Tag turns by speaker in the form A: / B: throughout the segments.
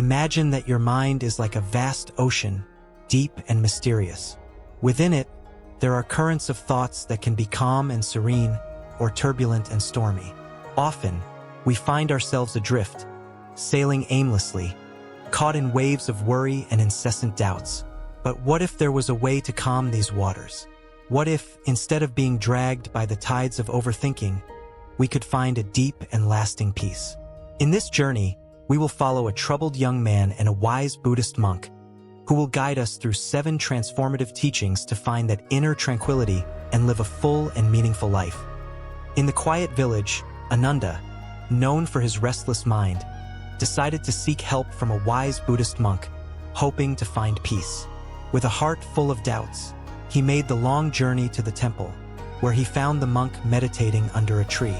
A: Imagine that your mind is like a vast ocean, deep and mysterious. Within it, there are currents of thoughts that can be calm and serene, or turbulent and stormy. Often, we find ourselves adrift, sailing aimlessly, caught in waves of worry and incessant doubts. But what if there was a way to calm these waters? What if, instead of being dragged by the tides of overthinking, we could find a deep and lasting peace? In this journey, we will follow a troubled young man and a wise Buddhist monk who will guide us through 7 transformative teachings to find that inner tranquility and live a full and meaningful life. In the quiet village, Ananda, known for his restless mind, decided to seek help from a wise Buddhist monk, hoping to find peace. With a heart full of doubts, he made the long journey to the temple, where he found the monk meditating under a tree.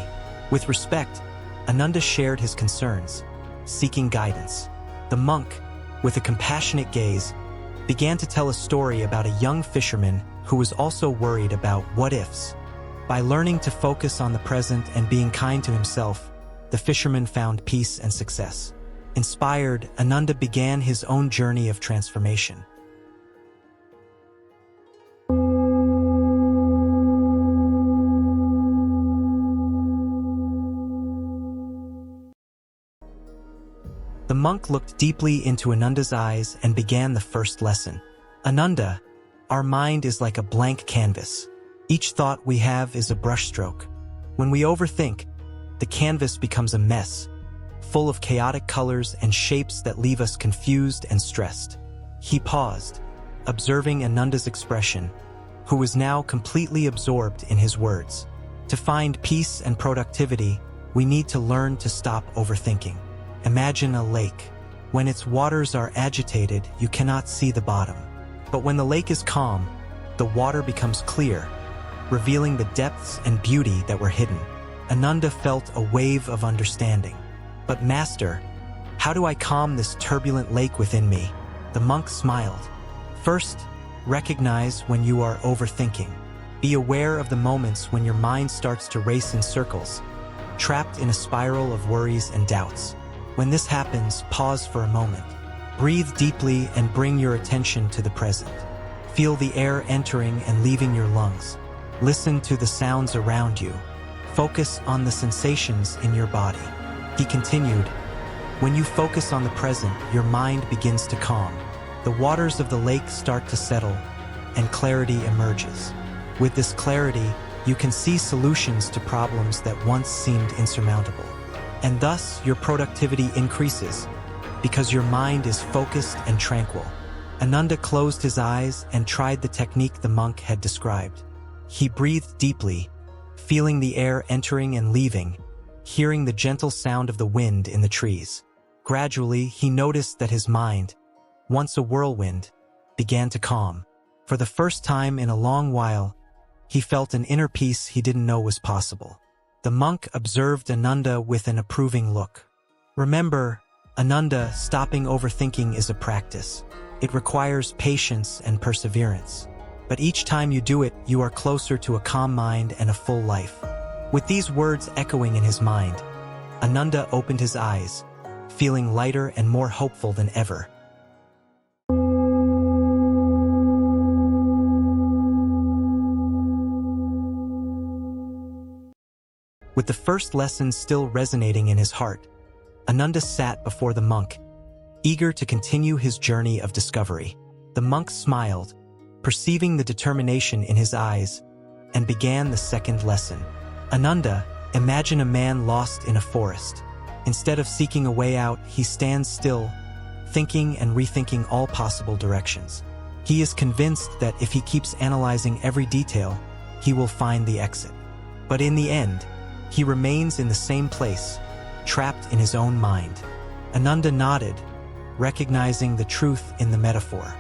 A: With respect, Ananda shared his concerns, seeking guidance. The monk, with a compassionate gaze, began to tell a story about a young fisherman who was also worried about what-ifs. By learning to focus on the present and being kind to himself, the fisherman found peace and success. Inspired, Ananda began his own journey of transformation. The monk looked deeply into Ananda's eyes and began the first lesson. Ananda, our mind is like a blank canvas. Each thought we have is a brushstroke. When we overthink, the canvas becomes a mess, full of chaotic colors and shapes that leave us confused and stressed. He paused, observing Ananda's expression, who was now completely absorbed in his words. To find peace and productivity, we need to learn to stop overthinking. Imagine a lake. When its waters are agitated, you cannot see the bottom. But when the lake is calm, the water becomes clear, revealing the depths and beauty that were hidden. Ananda felt a wave of understanding. But Master, how do I calm this turbulent lake within me? The monk smiled. First, recognize when you are overthinking. Be aware of the moments when your mind starts to race in circles, trapped in a spiral of worries and doubts. When this happens, pause for a moment. Breathe deeply and bring your attention to the present. Feel the air entering and leaving your lungs. Listen to the sounds around you. Focus on the sensations in your body. He continued, when you focus on the present, your mind begins to calm. The waters of the lake start to settle, and clarity emerges. With this clarity, you can see solutions to problems that once seemed insurmountable. And thus, your productivity increases, because your mind is focused and tranquil. Ananda closed his eyes and tried the technique the monk had described. He breathed deeply, feeling the air entering and leaving, hearing the gentle sound of the wind in the trees. Gradually, he noticed that his mind, once a whirlwind, began to calm. For the first time in a long while, he felt an inner peace he didn't know was possible. The monk observed Ananda with an approving look. Remember, Ananda, stopping overthinking is a practice. It requires patience and perseverance. But each time you do it, you are closer to a calm mind and a full life. With these words echoing in his mind, Ananda opened his eyes, feeling lighter and more hopeful than ever. With the first lesson still resonating in his heart, Ananda sat before the monk, eager to continue his journey of discovery. The monk smiled, perceiving the determination in his eyes, and began the second lesson. Ananda, imagine a man lost in a forest. Instead of seeking a way out, he stands still, thinking and rethinking all possible directions. He is convinced that if he keeps analyzing every detail, he will find the exit. But in the end, he remains in the same place, trapped in his own mind. Ananda nodded, recognizing the truth in the metaphor.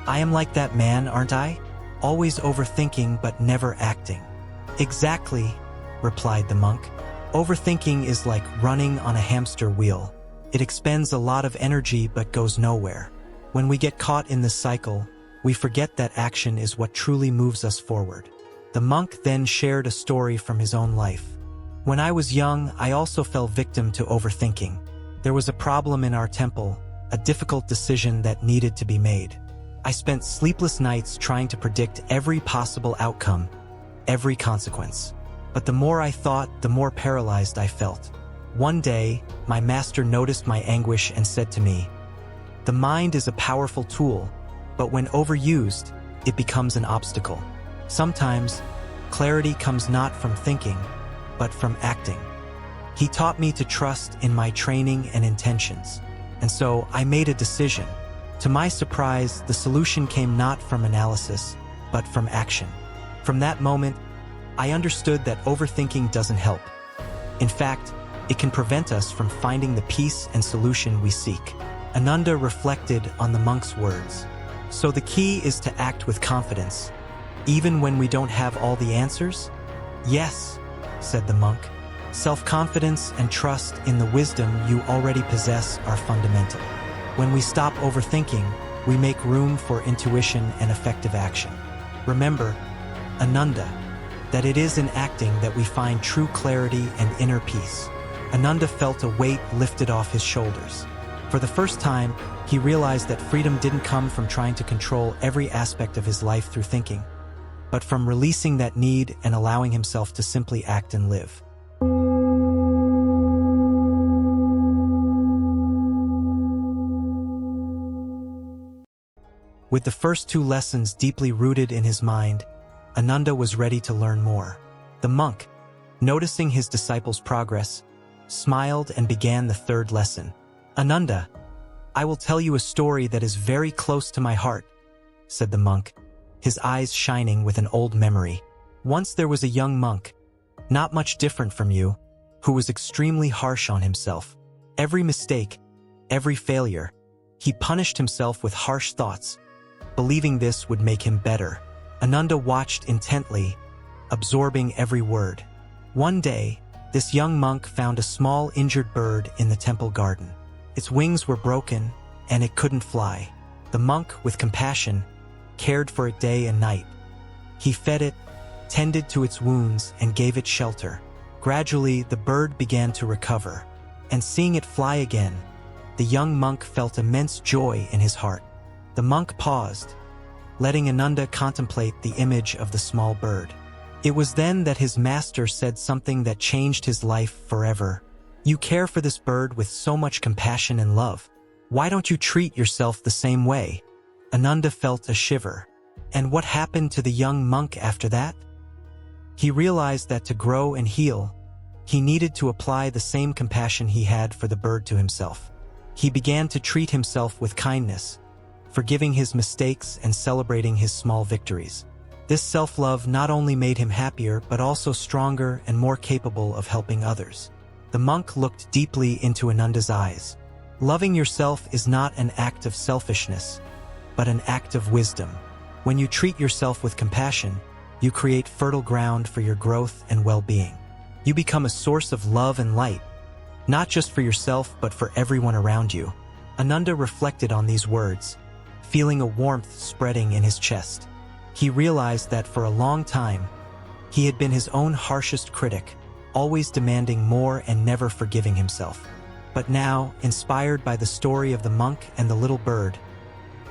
A: I am like that man, aren't I? Always overthinking but never acting. Exactly, replied the monk. Overthinking is like running on a hamster wheel. It expends a lot of energy but goes nowhere. When we get caught in this cycle, we forget that action is what truly moves us forward. The monk then shared a story from his own life. When I was young, I also fell victim to overthinking. There was a problem in our temple, a difficult decision that needed to be made. I spent sleepless nights trying to predict every possible outcome, every consequence. But the more I thought, the more paralyzed I felt. One day, my master noticed my anguish and said to me, "The mind is a powerful tool, but when overused, it becomes an obstacle. Sometimes, clarity comes not from thinking, but from acting." He taught me to trust in my training and intentions. And so I made a decision. To my surprise, the solution came not from analysis, but from action. From that moment, I understood that overthinking doesn't help. In fact, it can prevent us from finding the peace and solution we seek. Ananda reflected on the monk's words. So the key is to act with confidence, even when we don't have all the answers? Yes, said the monk. Self-confidence and trust in the wisdom you already possess are fundamental. When we stop overthinking, we make room for intuition and effective action. Remember, Ananda, that it is in acting that we find true clarity and inner peace. Ananda felt a weight lifted off his shoulders. For the first time, he realized that freedom didn't come from trying to control every aspect of his life through thinking, but from releasing that need and allowing himself to simply act and live. With the first two lessons deeply rooted in his mind, Ananda was ready to learn more. The monk, noticing his disciple's progress, smiled and began the third lesson. "Ananda, I will tell you a story that is very close to my heart," said the monk, his eyes shining with an old memory. "Once there was a young monk, not much different from you, who was extremely harsh on himself. Every mistake, every failure, he punished himself with harsh thoughts, believing this would make him better." Ananda watched intently, absorbing every word. One day, this young monk found a small injured bird in the temple garden. Its wings were broken, and it couldn't fly. The monk, with compassion, cared for it day and night. He fed it, tended to its wounds, and gave it shelter. Gradually, the bird began to recover, and seeing it fly again, the young monk felt immense joy in his heart. The monk paused, letting Ananda contemplate the image of the small bird. It was then that his master said something that changed his life forever. "You care for this bird with so much compassion and love. Why don't you treat yourself the same way?" Ananda felt a shiver. And what happened to the young monk after that? He realized that to grow and heal, he needed to apply the same compassion he had for the bird to himself. He began to treat himself with kindness, forgiving his mistakes and celebrating his small victories. This self-love not only made him happier but also stronger and more capable of helping others. The monk looked deeply into Ananda's eyes. Loving yourself is not an act of selfishness, but an act of wisdom. When you treat yourself with compassion, you create fertile ground for your growth and well-being. You become a source of love and light, not just for yourself but for everyone around you. Ananda reflected on these words, feeling a warmth spreading in his chest. He realized that for a long time, he had been his own harshest critic, always demanding more and never forgiving himself. But now, inspired by the story of the monk and the little bird,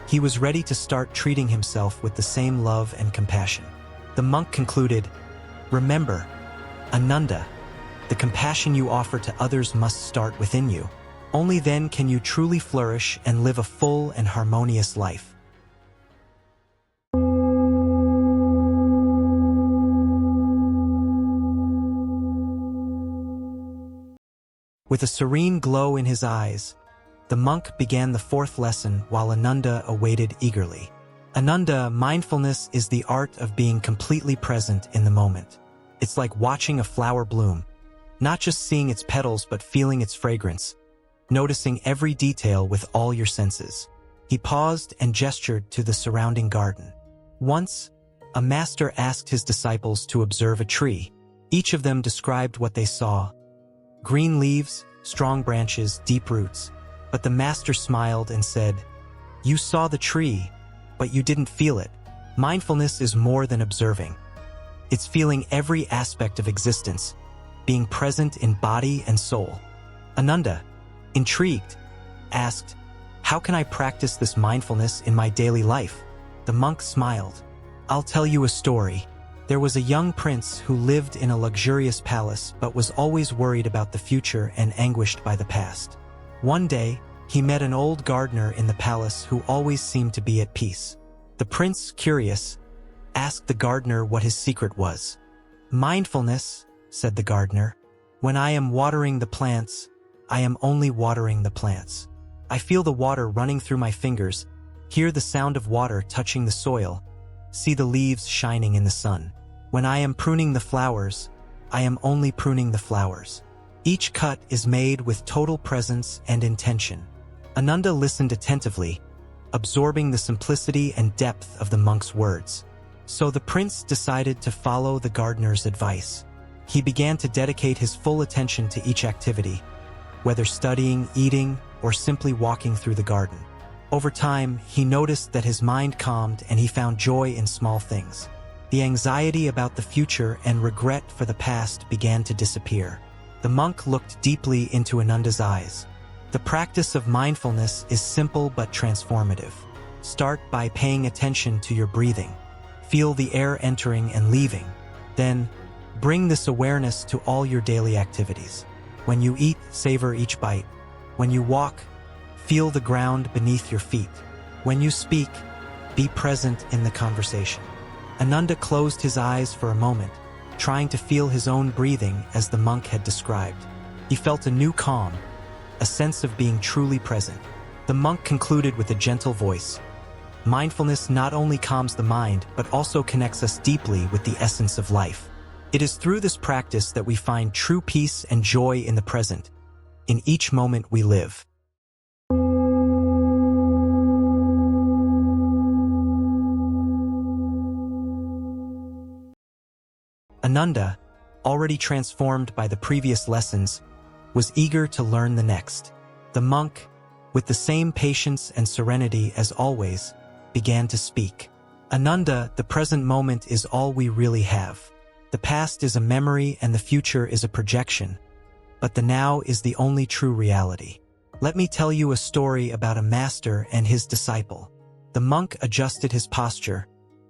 A: he was ready to start treating himself with the same love and compassion. The monk concluded, "Remember, Ananda, the compassion you offer to others must start within you. Only then can you truly flourish and live a full and harmonious life." With a serene glow in his eyes, the monk began the fourth lesson while Ananda awaited eagerly. Ananda, mindfulness is the art of being completely present in the moment. It's like watching a flower bloom, not just seeing its petals but feeling its fragrance, noticing every detail with all your senses. He paused and gestured to the surrounding garden. Once, a master asked his disciples to observe a tree. Each of them described what they saw: green leaves, strong branches, deep roots. But the master smiled and said, "You saw the tree, but you didn't feel it. Mindfulness is more than observing. It's feeling every aspect of existence, being present in body and soul." Ananda, intrigued, asked, How can I practice this mindfulness in my daily life? The monk smiled. I'll tell you a story. There was a young prince who lived in a luxurious palace but was always worried about the future and anguished by the past. One day, he met an old gardener in the palace who always seemed to be at peace. The prince, curious, asked the gardener what his secret was. Mindfulness, said the gardener. When I am watering the plants, I am only watering the plants. I feel the water running through my fingers, hear the sound of water touching the soil, see the leaves shining in the sun. When I am pruning the flowers, I am only pruning the flowers. Each cut is made with total presence and intention. Ananda listened attentively, absorbing the simplicity and depth of the monk's words. So the prince decided to follow the gardener's advice. He began to dedicate his full attention to each activity, whether studying, eating, or simply walking through the garden. Over time, he noticed that his mind calmed and he found joy in small things. The anxiety about the future and regret for the past began to disappear. The monk looked deeply into Ananda's eyes. The practice of mindfulness is simple but transformative. Start by paying attention to your breathing. Feel the air entering and leaving. Then, bring this awareness to all your daily activities. When you eat, savor each bite. When you walk, feel the ground beneath your feet. When you speak, be present in the conversation. Ananda closed his eyes for a moment, trying to feel his own breathing as the monk had described. He felt a new calm, a sense of being truly present. The monk concluded with a gentle voice. Mindfulness not only calms the mind, but also connects us deeply with the essence of life. It is through this practice that we find true peace and joy in the present, in each moment we live. Ananda, already transformed by the previous lessons, was eager to learn the next. The monk, with the same patience and serenity as always, began to speak. Ananda, the present moment is all we really have. The past is a memory and the future is a projection, but the now is the only true reality. Let me tell you a story about a master and his disciple. The monk adjusted his posture,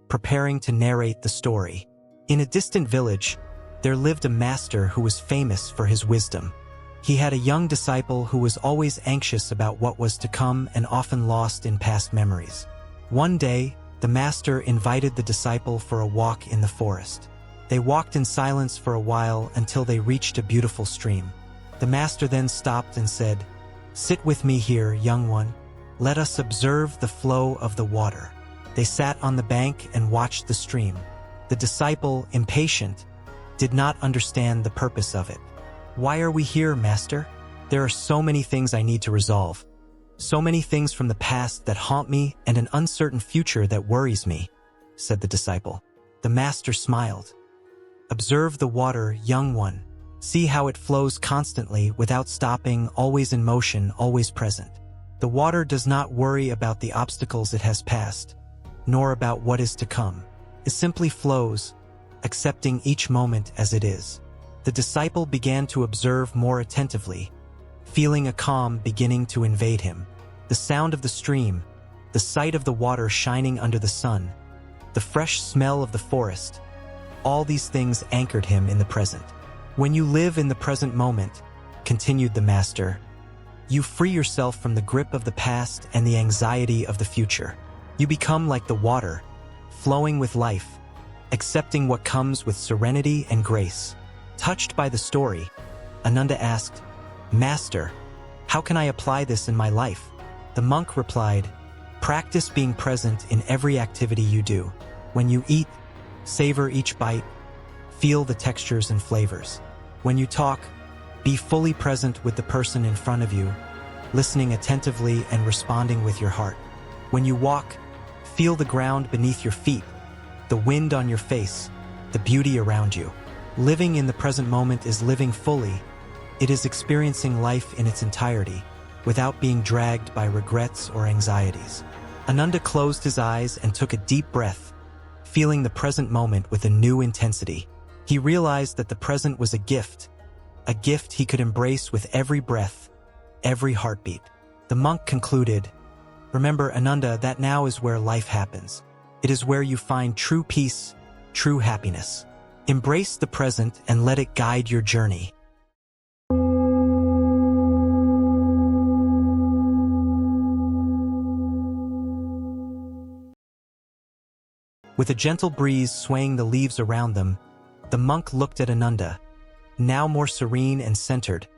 A: preparing to narrate the story. In a distant village, there lived a master who was famous for his wisdom. He had a young disciple who was always anxious about what was to come and often lost in past memories. One day, the master invited the disciple for a walk in the forest. They walked in silence for a while until they reached a beautiful stream. The master then stopped and said, "Sit with me here, young one. Let us observe the flow of the water." They sat on the bank and watched the stream. The disciple, impatient, did not understand the purpose of it. "Why are we here, master? There are so many things I need to resolve. So many things from the past that haunt me and an uncertain future that worries me," said the disciple. The master smiled. "Observe the water, young one. See how it flows constantly without stopping, always in motion, always present. The water does not worry about the obstacles it has passed, nor about what is to come. It simply flows, accepting each moment as it is." The disciple began to observe more attentively, feeling a calm beginning to invade him. The sound of the stream, the sight of the water shining under the sun, the fresh smell of the forest, all these things anchored him in the present. "When you live in the present moment," continued the master, "you free yourself from the grip of the past and the anxiety of the future. You become like the water, flowing with life, accepting what comes with serenity and grace." Touched by the story, Ananda asked, "Master, how can I apply this in my life?" The monk replied, "Practice being present in every activity you do. When you eat, savor each bite, feel the textures and flavors. When you talk, be fully present with the person in front of you, listening attentively and responding with your heart. When you walk, feel the ground beneath your feet, the wind on your face, the beauty around you. Living in the present moment is living fully. It is experiencing life in its entirety, without being dragged by regrets or anxieties." Ananda closed his eyes and took a deep breath, feeling the present moment with a new intensity. He realized that the present was a gift he could embrace with every breath, every heartbeat. The monk concluded, Remember, Ananda, that now is where life happens. It is where you find true peace, true happiness. Embrace the present and let it guide your journey. With a gentle breeze swaying the leaves around them, the monk looked at Ananda, now more serene and centered,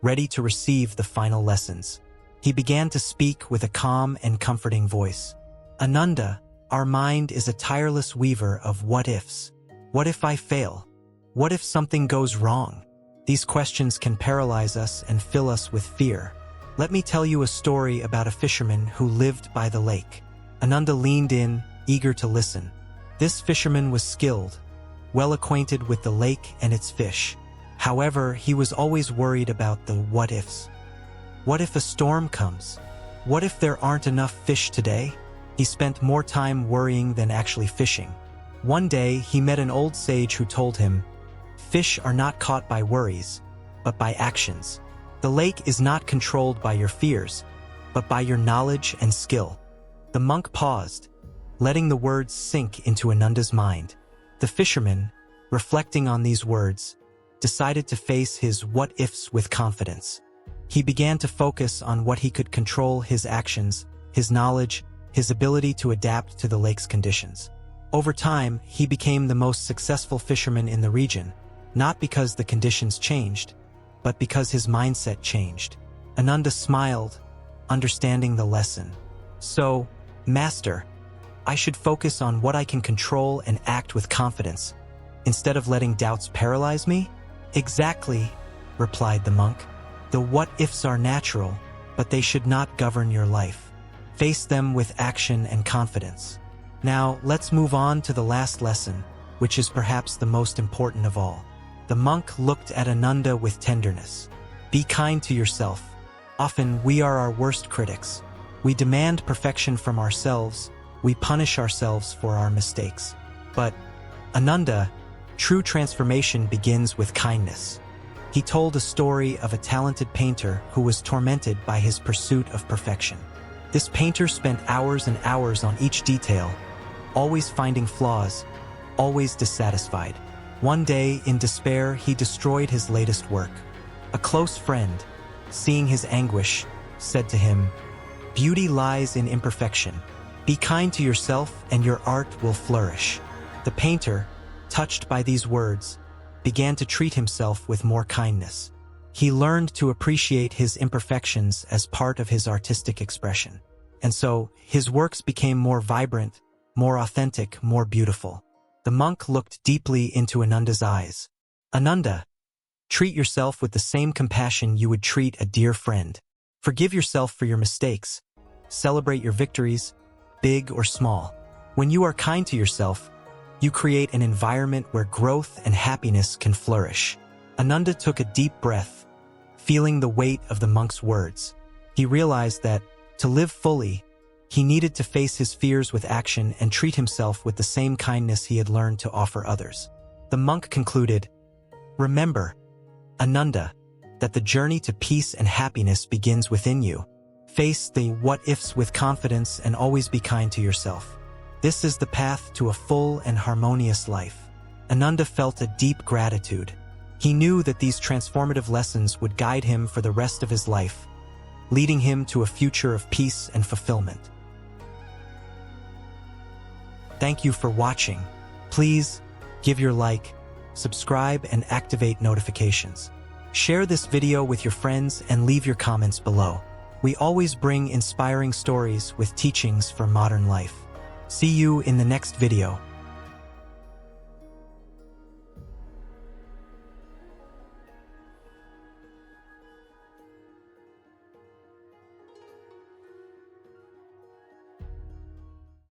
A: ready to receive the final lessons. He began to speak with a calm and comforting voice. Ananda, our mind is a tireless weaver of what-ifs. What if I fail? What if something goes wrong? These questions can paralyze us and fill us with fear. Let me tell you a story about a fisherman who lived by the lake. Ananda leaned in, eager to listen. This fisherman was skilled, well acquainted with the lake and its fish. However, he was always worried about the what-ifs. What if a storm comes? What if there aren't enough fish today? He spent more time worrying than actually fishing. One day, he met an old sage who told him, "Fish are not caught by worries, but by actions. The lake is not controlled by your fears, but by your knowledge and skill." The monk paused, letting the words sink into Ananda's mind. The fisherman, reflecting on these words, decided to face his what-ifs with confidence. He began to focus on what he could control: his actions, his knowledge, his ability to adapt to the lake's conditions. Over time, he became the most successful fisherman in the region, not because the conditions changed, but because his mindset changed. Ananda smiled, understanding the lesson. So, Master, I should focus on what I can control and act with confidence, instead of letting doubts paralyze me? Exactly, replied the monk. The what-ifs are natural, but they should not govern your life. Face them with action and confidence. Now, let's move on to the last lesson, which is perhaps the most important of all. The monk looked at Ananda with tenderness. Be kind to yourself. Often, we are our worst critics. We demand perfection from ourselves. We punish ourselves for our mistakes. But, Ananda, true transformation begins with kindness. He told a story of a talented painter who was tormented by his pursuit of perfection. This painter spent hours and hours on each detail, always finding flaws, always dissatisfied. One day, in despair, he destroyed his latest work. A close friend, seeing his anguish, said to him, "Beauty lies in imperfection. Be kind to yourself and your art will flourish." The painter, touched by these words, began to treat himself with more kindness. He learned to appreciate his imperfections as part of his artistic expression. And so, his works became more vibrant, more authentic, more beautiful. The monk looked deeply into Ananda's eyes. Ananda, treat yourself with the same compassion you would treat a dear friend. Forgive yourself for your mistakes. Celebrate your victories, big or small. When you are kind to yourself, you create an environment where growth and happiness can flourish. Ananda took a deep breath, feeling the weight of the monk's words. He realized that, to live fully, he needed to face his fears with action and treat himself with the same kindness he had learned to offer others. The monk concluded, "Remember, Ananda, that the journey to peace and happiness begins within you. Face the what-ifs with confidence and always be kind to yourself. This is the path to a full and harmonious life." Ananda felt a deep gratitude. He knew that these transformative lessons would guide him for the rest of his life, leading him to a future of peace and fulfillment. Thank you for watching. Please give your like, subscribe, and activate notifications. Share this video with your friends and leave your comments below. We always bring inspiring stories with teachings for modern life. See you in the next video.